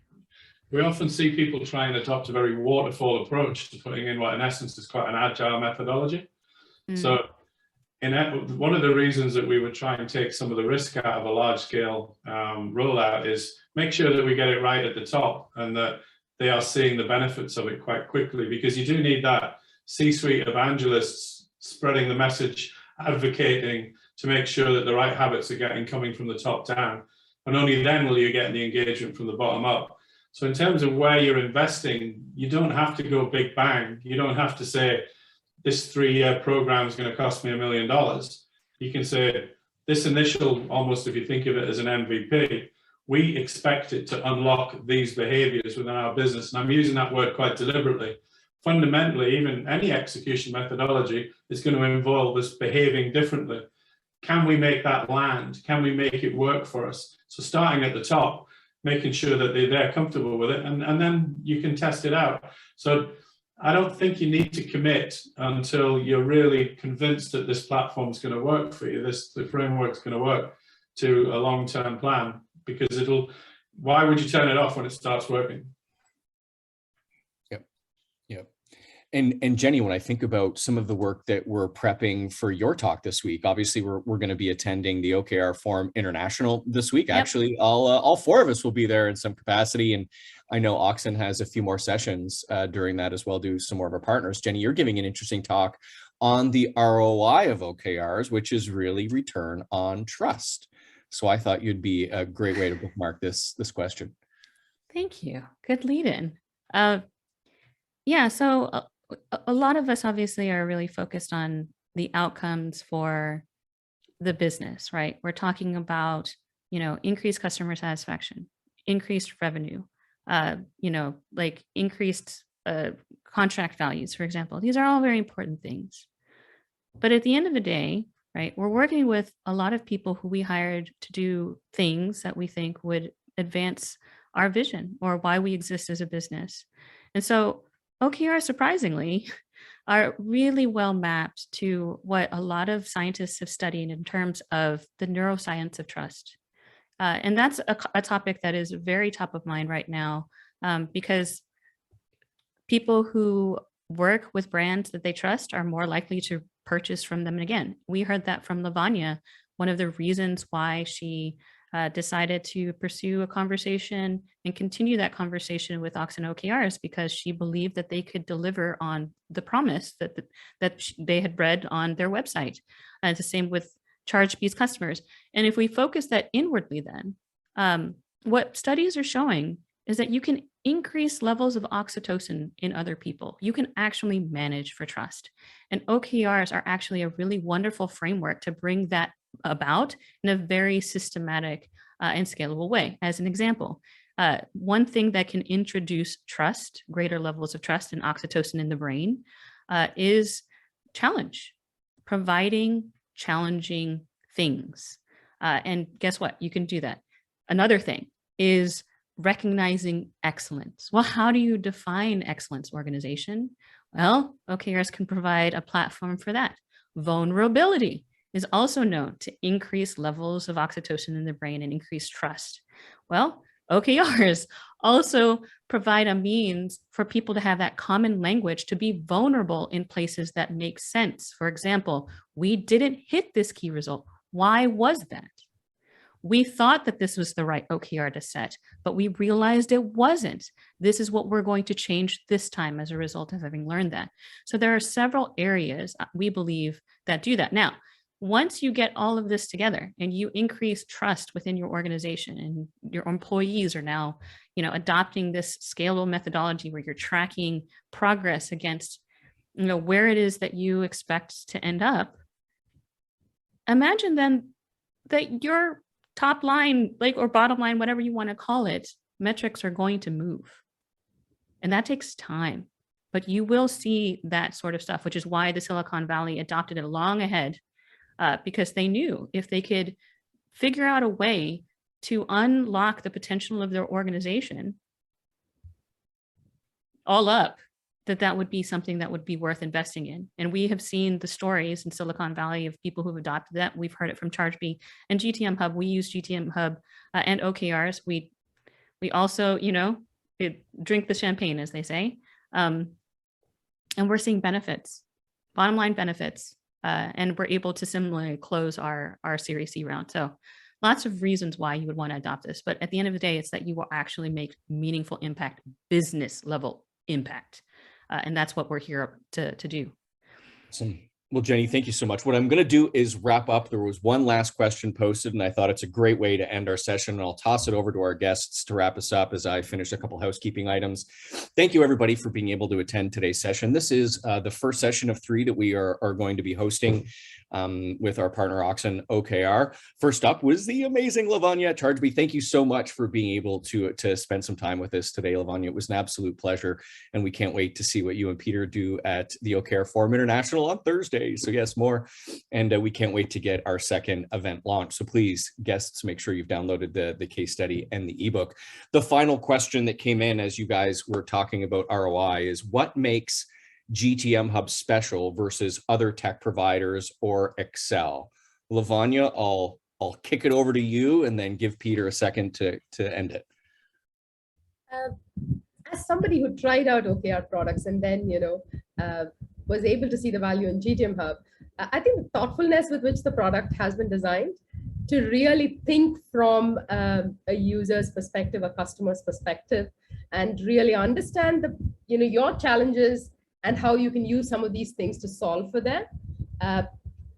we often see people try and adopt a very waterfall approach to putting in what in essence is quite an agile methodology. So one of the reasons that we would try and take some of the risk out of a large scale rollout is make sure that we get it right at the top and that they are seeing the benefits of it quite quickly, because you do need that C-suite evangelists spreading the message, advocating to make sure that the right habits are coming from the top down. And only then will you get the engagement from the bottom up. So in terms of where you're investing, you don't have to go big bang. You don't have to say, this 3-year program is going to cost me $1 million. You can say, this initial, almost if you think of it as an MVP, we expect it to unlock these behaviors within our business. And I'm using that word quite deliberately. Fundamentally, even any execution methodology is going to involve us behaving differently. Can we make that land? Can we make it work for us? So starting at the top, making sure that they're comfortable with it, and then you can test it out. So I don't think you need to commit until you're really convinced that this platform is going to work for you, the framework's going to work, to a long-term plan, because why would you turn it off when it starts working? Yep. And Jenny, when I think about some of the work that we're prepping for your talk this week, obviously we're going to be attending the OKR Forum International this week. Yep. Actually, all 4 of us will be there in some capacity, and I know Auxin has a few more sessions during that as well, do some more of our partners. Jenny, you're giving an interesting talk on the ROI of OKRs, which is really return on trust. So I thought you'd be a great way to bookmark this question. Thank you. Good lead in. Yeah, so a lot of us obviously are really focused on the outcomes for the business, right? We're talking about, increased customer satisfaction, increased revenue, like increased contract values, for example. These are all very important things. But at the end of the day, right, we're working with a lot of people who we hired to do things that we think would advance our vision or why we exist as a business. And so OKR, surprisingly, are really well mapped to what a lot of scientists have studied in terms of the neuroscience of trust. And that's a topic that is very top of mind right now, because people who work with brands that they trust are more likely to purchase from them again. We heard that from Lavanya. One of the reasons why she decided to pursue a conversation and continue that conversation with AuxinOKR because she believed that they could deliver on the promise that they had read on their website. And it's the same with Chargebee's customers. And if we focus that inwardly, then what studies are showing is that you can increase levels of oxytocin in other people. You can actually manage for trust. And OKRs are actually a really wonderful framework to bring that about in a very systematic and scalable way. As an example, one thing that can introduce trust, greater levels of trust and oxytocin in the brain, is challenge, providing challenging things. And guess what? You can do that. Another thing is recognizing excellence. Well, how do you define excellence, organization? Well, OKRs can provide a platform for that. Vulnerability is also known to increase levels of oxytocin in the brain and increase trust. Well, OKRs also provide a means for people to have that common language to be vulnerable in places that make sense. For example, we didn't hit this key result. Why was that? We thought that this was the right OKR to set, but we realized it wasn't. This is what we're going to change this time as a result of having learned that. So there are several areas we believe that do that. Now, once you get all of this together and you increase trust within your organization and your employees are now, adopting this scalable methodology where you're tracking progress against, where it is that you expect to end up, imagine then that your top line, or bottom line, whatever you want to call it, metrics are going to move. And that takes time, but you will see that sort of stuff, which is why the Silicon Valley adopted it long ahead, because they knew if they could figure out a way to unlock the potential of their organization all up, that would be something that would be worth investing in. And we have seen the stories in Silicon Valley of people who've adopted that. We've heard it from Chargebee and Gtmhub. We use Gtmhub and OKRs. We also, drink the champagne, as they say. And we're seeing benefits, bottom line benefits. And we're able to similarly close our Series C round. So lots of reasons why you would want to adopt this. But at the end of the day, it's that you will actually make meaningful impact, business level impact. And that's what we're here to do. Awesome. Well, Jenny, thank you so much. What I'm going to do is wrap up. There was one last question posted, and I thought it's a great way to end our session. And I'll toss it over to our guests to wrap us up as I finish a couple housekeeping items. Thank you, everybody, for being able to attend today's session. This is the first session of 3 that we are going to be hosting with our partner AuxinOKR. First up was the amazing Lavanya at Chargebee. Thank you so much for being able to spend some time with us today, Lavanya. It was an absolute pleasure, and we can't wait to see what you and Peter do at the OKR Forum International on Thursday. So yes, more, and we can't wait to get our second event launched. So please, guests, make sure you've downloaded the case study and the ebook. The final question that came in as you guys were talking about ROI is, what makes Gtmhub special versus other tech providers or Excel? Lavanya, I'll kick it over to you and then give Peter a second to end it. As somebody who tried out OKR products and then, was able to see the value in Gtmhub, I think the thoughtfulness with which the product has been designed to really think from a user's perspective, a customer's perspective, and really understand your challenges and how you can use some of these things to solve for them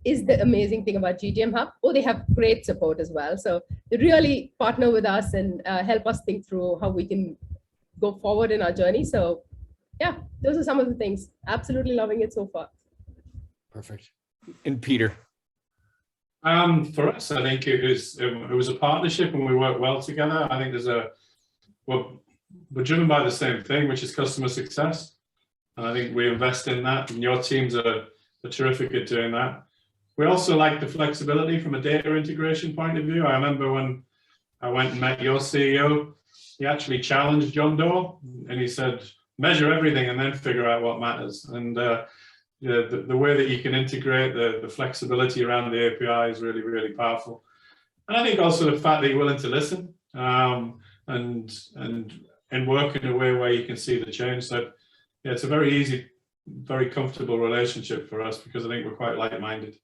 is the amazing thing about Gtmhub. Oh, they have great support as well. So they really partner with us and help us think through how we can go forward in our journey. So yeah, those are some of the things. Absolutely loving it so far. Perfect. And Peter? For us, I think it was a partnership and we work well together. I think we're driven by the same thing, which is customer success. And I think we invest in that, and your teams are terrific at doing that. We also like the flexibility from a data integration point of view. I remember when I went and met your CEO, he actually challenged John Doe, and he said, measure everything and then figure out what matters. And the way that you can integrate the flexibility around the API is really, really powerful. And I think also the fact that you're willing to listen and work in a way where you can see the change. So yeah, it's a very easy, very comfortable relationship for us because I think we're quite like-minded.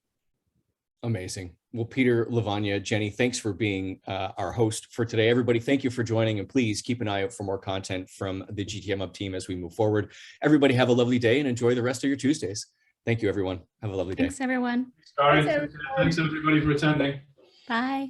Amazing. Well, Peter, Lavanya, Jenny, thanks for being our host for today. Everybody, thank you for joining, and please keep an eye out for more content from the Gtmhub team as we move forward. Everybody have a lovely day and enjoy the rest of your Tuesdays. Thank you, everyone. Have a lovely day. Thanks, everyone. Thanks, everybody, for attending. Bye.